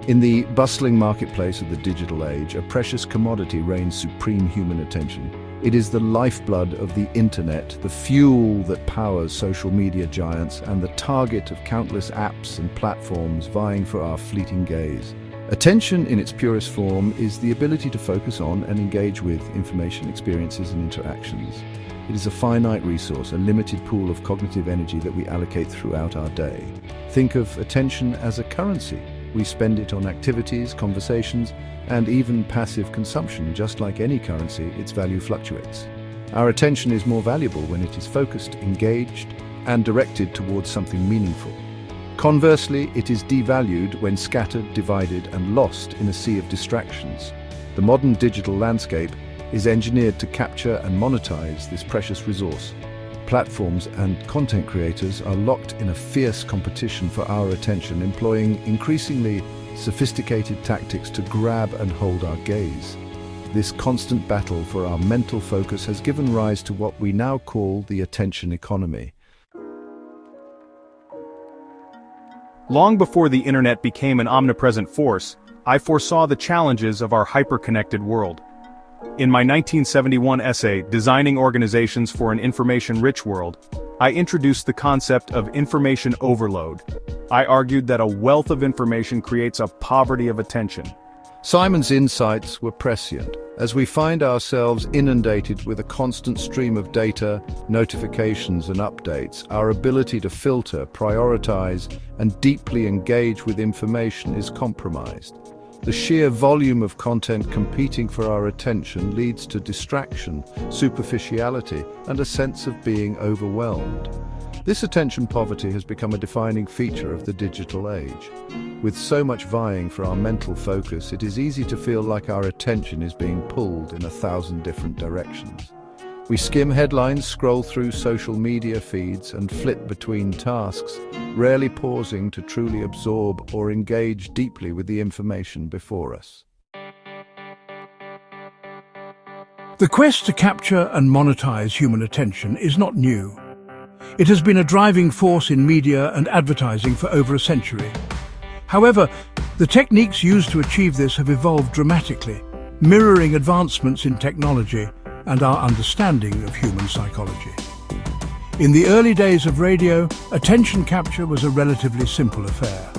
In the bustling marketplace of the digital age, a precious commodity reigns supreme: human attention. It is the lifeblood of the internet, the fuel that powers social media giants, and the target of countless apps and platforms vying for our fleeting gaze. Attention in its purest form is the ability to focus on and engage with information, experiences, and interactions. It is a finite resource, a limited pool of cognitive energy that we allocate throughout our day. Think of attention as a currency. We spend it on activities, conversations, and even passive consumption. Just like any currency, its value fluctuates. Our attention is more valuable when it is focused, engaged, and directed towards something meaningful. Conversely, it is devalued when scattered, divided, and lost in a sea of distractions. The modern digital landscape is engineered to capture and monetize this precious resource. Platforms and content creators are locked in a fierce competition for our attention, employing increasingly sophisticated tactics to grab and hold our gaze. This constant battle for our mental focus has given rise to what we now call the attention economy. Long before the internet became an omnipresent force, I foresaw the challenges of our hyper-connected world. In my 1971 essay, Designing Organizations for an Information-Rich World, I introduced the concept of information overload. I argued that a wealth of information creates a poverty of attention. Simon's insights were prescient. As we find ourselves inundated with a constant stream of data, notifications, and updates, our ability to filter, prioritize, and deeply engage with information is compromised. The sheer volume of content competing for our attention leads to distraction, superficiality, and a sense of being overwhelmed. This attention poverty has become a defining feature of the digital age. With so much vying for our mental focus, it is easy to feel like our attention is being pulled in 1,000 different directions. We skim headlines, scroll through social media feeds, and flit between tasks, rarely pausing to truly absorb or engage deeply with the information before us. The quest to capture and monetize human attention is not new. It has been a driving force in media and advertising for over a century. However, the techniques used to achieve this have evolved dramatically, mirroring advancements in technology and our understanding of human psychology. In the early days of radio, attention capture was a relatively simple affair.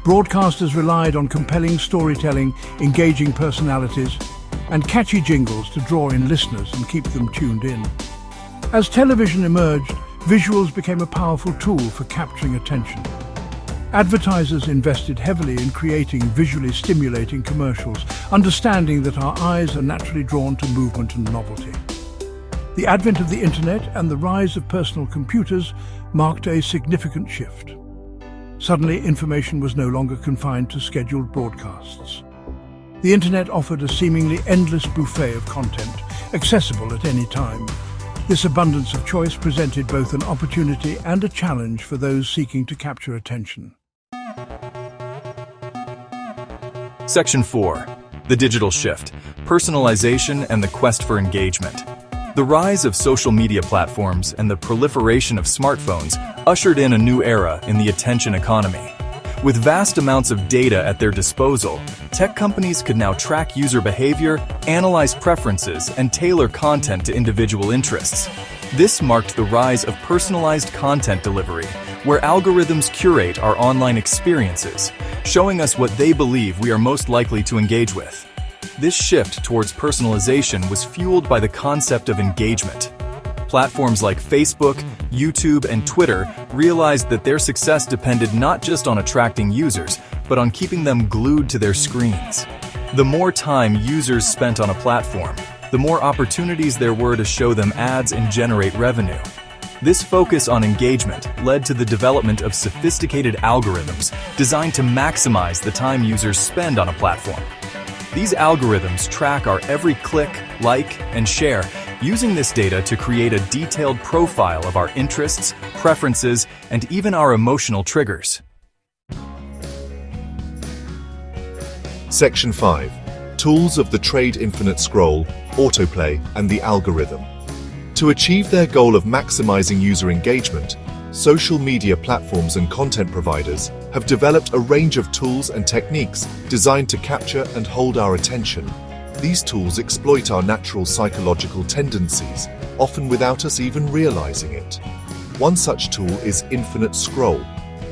Broadcasters relied on compelling storytelling, engaging personalities, and catchy jingles to draw in listeners and keep them tuned in. As television emerged, visuals became a powerful tool for capturing attention. Advertisers invested heavily in creating visually stimulating commercials, understanding that our eyes are naturally drawn to movement and novelty. The advent of the internet and the rise of personal computers marked a significant shift. Suddenly, information was no longer confined to scheduled broadcasts. The internet offered a seemingly endless buffet of content, accessible at any time. This abundance of choice presented both an opportunity and a challenge for those seeking to capture attention. Section 4. The Digital Shift, Personalization and the Quest for Engagement. The rise of social media platforms and the proliferation of smartphones ushered in a new era in the attention economy. With vast amounts of data at their disposal, tech companies could now track user behavior, analyze preferences, and tailor content to individual interests. This marked the rise of personalized content delivery, where algorithms curate our online experiences, showing us what they believe we are most likely to engage with. This shift towards personalization was fueled by the concept of engagement. Platforms like Facebook, YouTube, and Twitter realized that their success depended not just on attracting users, but on keeping them glued to their screens. The more time users spent on a platform, the more opportunities there were to show them ads and generate revenue. This focus on engagement led to the development of sophisticated algorithms designed to maximize the time users spend on a platform. These algorithms track our every click, like, and share, using this data to create a detailed profile of our interests, preferences, and even our emotional triggers. Section 5. Tools of the Trade Infinite Scroll, Autoplay, and the Algorithm. To achieve their goal of maximizing user engagement, Social media platforms and content providers have developed a range of tools and techniques designed to capture and hold our attention. These tools exploit our natural psychological tendencies, often without us even realizing it. One such tool is infinite scroll.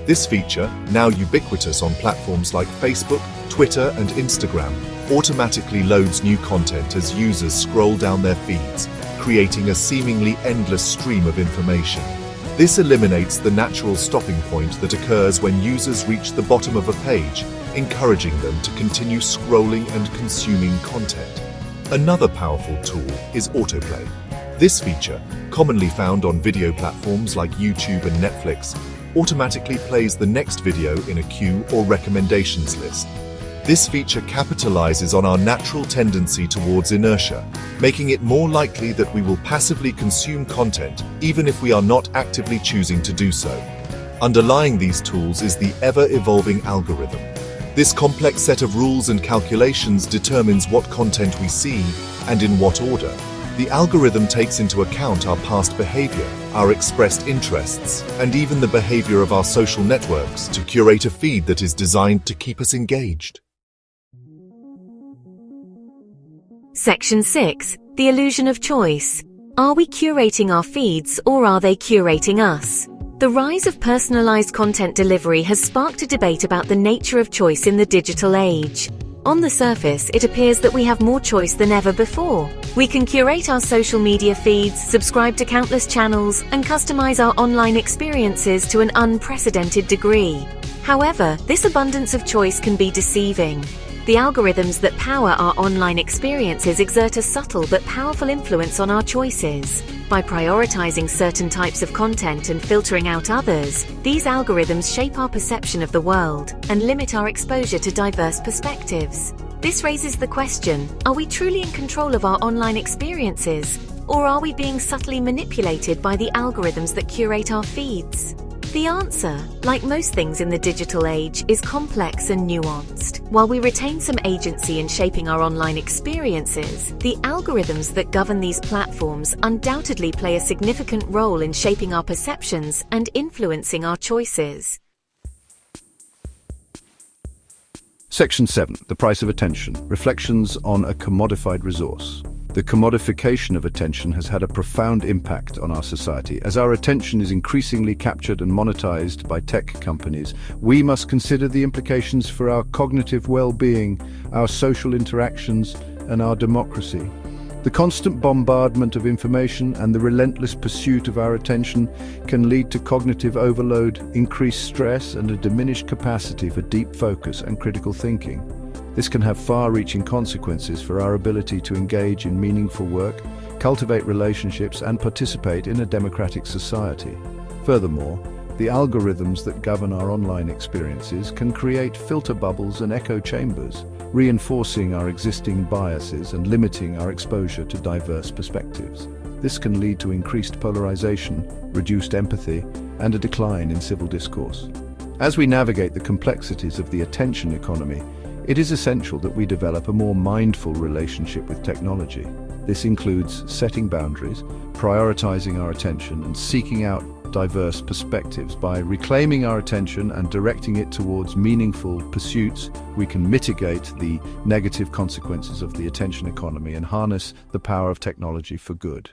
This feature, now ubiquitous on platforms like Facebook, Twitter, and Instagram, automatically loads new content as users scroll down their feeds, creating a seemingly endless stream of information. This eliminates the natural stopping point that occurs when users reach the bottom of a page, encouraging them to continue scrolling and consuming content. Another powerful tool is autoplay. This feature, commonly found on video platforms like YouTube and Netflix, automatically plays the next video in a queue or recommendations list. This feature capitalizes on our natural tendency towards inertia, making it more likely that we will passively consume content even if we are not actively choosing to do so. Underlying these tools is the ever-evolving algorithm. This complex set of rules and calculations determines what content we see and in what order. The algorithm takes into account our past behavior, our expressed interests, and even the behavior of our social networks to curate a feed that is designed to keep us engaged. Section 6. The illusion of choice. Are we curating our feeds or are they curating us? The rise of personalized content delivery has sparked a debate about the nature of choice in the digital age. On the surface, it appears that we have more choice than ever before. We can curate our social media feeds, subscribe to countless channels, and customize our online experiences to an unprecedented degree. However, this abundance of choice can be deceiving. The algorithms that power our online experiences exert a subtle but powerful influence on our choices. By prioritizing certain types of content and filtering out others, these algorithms shape our perception of the world and limit our exposure to diverse perspectives. This raises the question, are we truly in control of our online experiences, or are we being subtly manipulated by the algorithms that curate our feeds? The answer, like most things in the digital age, is complex and nuanced. While we retain some agency in shaping our online experiences, the algorithms that govern these platforms undoubtedly play a significant role in shaping our perceptions and influencing our choices. Section 7. The price of attention. Reflections on a commodified resource. The commodification of attention has had a profound impact on our society. As our attention is increasingly captured and monetized by tech companies, we must consider the implications for our cognitive well-being, our social interactions, and our democracy. The constant bombardment of information and the relentless pursuit of our attention can lead to cognitive overload, increased stress, and a diminished capacity for deep focus and critical thinking. This can have far-reaching consequences for our ability to engage in meaningful work, cultivate relationships, and participate in a democratic society. Furthermore, the algorithms that govern our online experiences can create filter bubbles and echo chambers, reinforcing our existing biases and limiting our exposure to diverse perspectives. This can lead to increased polarization, reduced empathy, and a decline in civil discourse. As we navigate the complexities of the attention economy, it is essential that we develop a more mindful relationship with technology. This includes setting boundaries, prioritizing our attention, and seeking out diverse perspectives. By reclaiming our attention and directing it towards meaningful pursuits, we can mitigate the negative consequences of the attention economy and harness the power of technology for good.